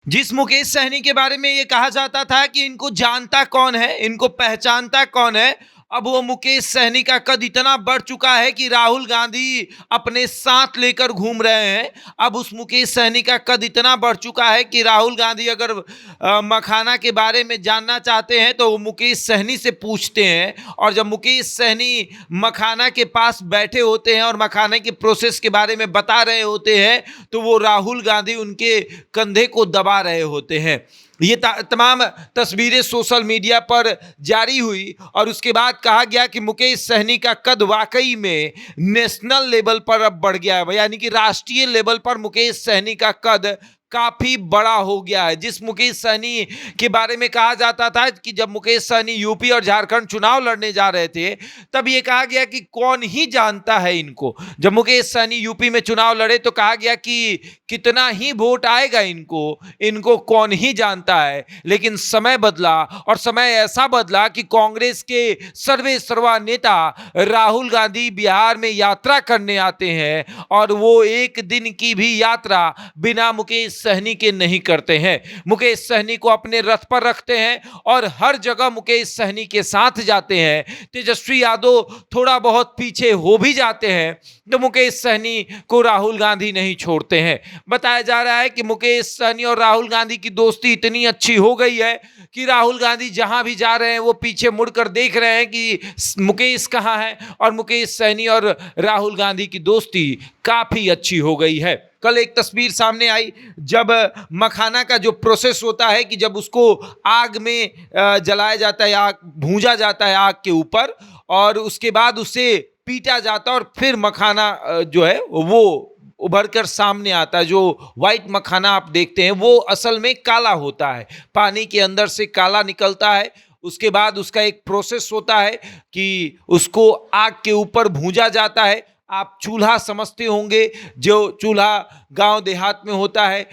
जिस मुकेश सहनी के बारे में ये कहा जाता था कि इनको जानता कौन है, इनको पहचानता कौन है, अब वो मुकेश सहनी का कद इतना बढ़ चुका है कि राहुल गांधी अपने साथ लेकर घूम रहे हैं। अब उस मुकेश सहनी का कद इतना बढ़ चुका है कि राहुल गांधी अगर मखाना के बारे में जानना चाहते हैं तो वो मुकेश सहनी से पूछते हैं, और जब मुकेश सहनी मखाना के पास बैठे होते हैं और मखाने के प्रोसेस के बारे में बता रहे होते हैं तो वो राहुल गांधी उनके कंधे को दबा रहे होते हैं। ये तमाम तस्वीरें सोशल मीडिया पर जारी हुई और उसके बाद कहा गया कि मुकेश सहनी का कद वाकई में नेशनल लेवल पर अब बढ़ गया है, यानी कि राष्ट्रीय लेवल पर मुकेश सहनी का कद काफी बड़ा हो गया है। जिस मुकेश सहनी के बारे में कहा जाता था कि जब मुकेश सहनी यूपी और झारखंड चुनाव लड़ने जा रहे थे तब ये कहा गया कि कौन ही जानता है इनको। जब मुकेश सहनी यूपी में चुनाव लड़े तो कहा गया कि कितना ही वोट आएगा इनको कौन ही जानता है। लेकिन समय बदला और समय ऐसा बदला कि कांग्रेस के सर्वे सर्वा नेता राहुल गांधी बिहार में यात्रा करने आते हैं और वो एक दिन की भी यात्रा बिना मुकेश सहनी के नहीं करते हैं। मुकेश सहनी को अपने रथ पर रखते हैं और हर जगह मुकेश सहनी के साथ जाते हैं। तेजस्वी यादव थोड़ा बहुत पीछे हो भी जाते हैं तो मुकेश सहनी को राहुल गांधी नहीं छोड़ते हैं। बताया जा रहा है कि मुकेश सहनी और राहुल गांधी की दोस्ती इतनी अच्छी हो गई है कि राहुल गांधी जहां भी जा रहे हैं वो पीछे मुड़कर देख रहे हैं कि मुकेश कहां है, और मुकेश सहनी और राहुल गांधी की दोस्ती काफी अच्छी हो गई है। कल एक तस्वीर सामने आई जब मखाना का जो प्रोसेस होता है कि जब उसको आग में जलाया जाता है, आग भूंजा जाता है आग के ऊपर, और उसके बाद उसे पीटा जाता है और फिर मखाना जो है वो उभर कर सामने आता है। जो व्हाइट मखाना आप देखते हैं वो असल में काला होता है, पानी के अंदर से काला निकलता है। उसके बाद उसका एक प्रोसेस होता है कि उसको आग के ऊपर भूंजा जाता है। आप चूल्हा समझते होंगे, जो चूल्हा गांव देहात में होता है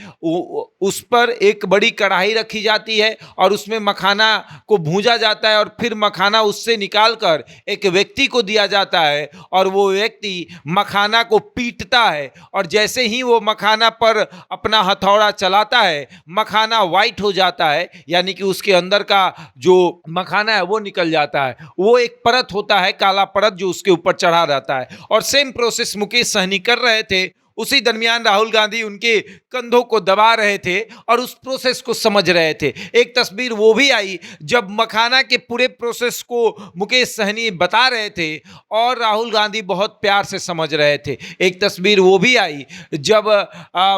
उस पर एक बड़ी कढ़ाई रखी जाती है और उसमें मखाना को भूंजा जाता है और फिर मखाना उससे निकालकर एक व्यक्ति को दिया जाता है और वो व्यक्ति मखाना को पीटता है, और जैसे ही वो मखाना पर अपना हथौड़ा चलाता है मखाना वाइट हो जाता है, यानी कि उसके अंदर का जो मखाना है वो निकल जाता है। वो एक परत होता है, काला परत, जो उसके ऊपर चढ़ा रहता है। और सेम प्रोसेस मुकेश सहनी कर रहे थे। उसी दरमियान राहुल गांधी उनके कंधों को दबा रहे थे और उस प्रोसेस को समझ रहे थे। एक तस्वीर वो भी आई जब मखाना के पूरे प्रोसेस को मुकेश सहनी बता रहे थे और राहुल गांधी बहुत प्यार से समझ रहे थे। एक तस्वीर वो भी आई जब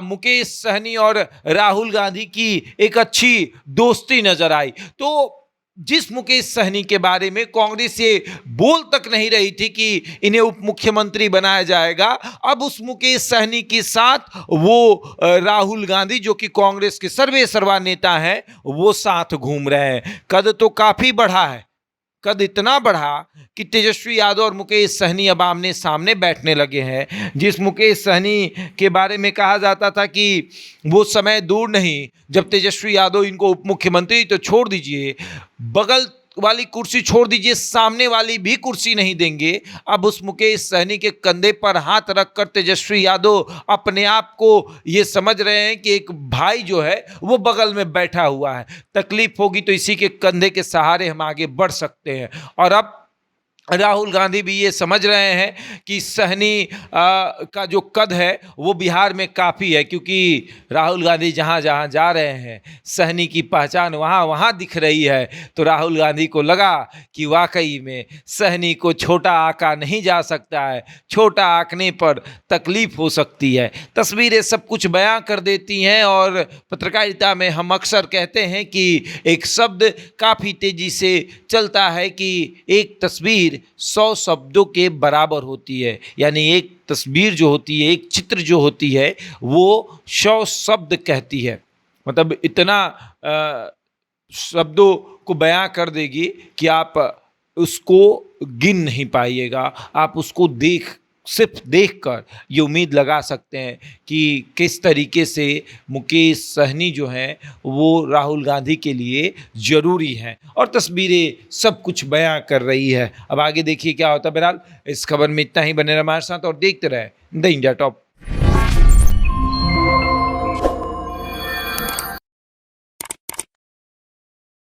मुकेश सहनी और राहुल गांधी की एक अच्छी दोस्ती नजर आई। तो जिस मुकेश सहनी के बारे में कांग्रेस ये बोल तक नहीं रही थी कि इन्हें उप मुख्यमंत्री बनाया जाएगा, अब उस मुकेश सहनी के साथ वो राहुल गांधी, जो कि कांग्रेस के सर्वे सर्वा नेता हैं, वो साथ घूम रहे हैं। कद तो काफी बढ़ा है, कद इतना बढ़ा कि तेजस्वी यादव और मुकेश सहनी अब आमने सामने बैठने लगे हैं। जिस मुकेश सहनी के बारे में कहा जाता था कि वो समय दूर नहीं जब तेजस्वी यादव इनको उप मुख्यमंत्री तो छोड़ दीजिए, बगल वाली कुर्सी छोड़ दीजिए, सामने वाली भी कुर्सी नहीं देंगे। अब उस मुकेश सहनी के कंधे पर हाथ रखकर तेजस्वी यादव अपने आप को ये समझ रहे हैं कि एक भाई जो है वो बगल में बैठा हुआ है, तकलीफ होगी तो इसी के कंधे के सहारे हम आगे बढ़ सकते हैं। और अब राहुल गांधी भी ये समझ रहे हैं कि सहनी का जो कद है वो बिहार में काफ़ी है, क्योंकि राहुल गांधी जहाँ जहाँ जा रहे हैं सहनी की पहचान वहाँ वहाँ दिख रही है। तो राहुल गांधी को लगा कि वाकई में सहनी को छोटा आंका नहीं जा सकता है, छोटा आंकने पर तकलीफ हो सकती है। तस्वीरें सब कुछ बयां कर देती हैं और पत्रकारिता में हम अक्सर कहते हैं कि एक शब्द काफ़ी तेज़ी से चलता है कि एक तस्वीर 100 शब्दों के बराबर होती है। यानी एक तस्वीर जो होती है, एक चित्र जो होती है, वो 100 शब्द कहती है। मतलब इतना शब्दों को बयां कर देगी कि आप उसको गिन नहीं पाइएगा। आप उसको सिर्फ देखकर ये उम्मीद लगा सकते हैं कि किस तरीके से मुकेश सहनी जो हैं वो राहुल गांधी के लिए ज़रूरी हैं, और तस्वीरें सब कुछ बयां कर रही है। अब आगे देखिए क्या होता है। बहरहाल इस खबर में इतना ही, बने रहे हमारे साथ और देखते रहे द इंडिया टॉप।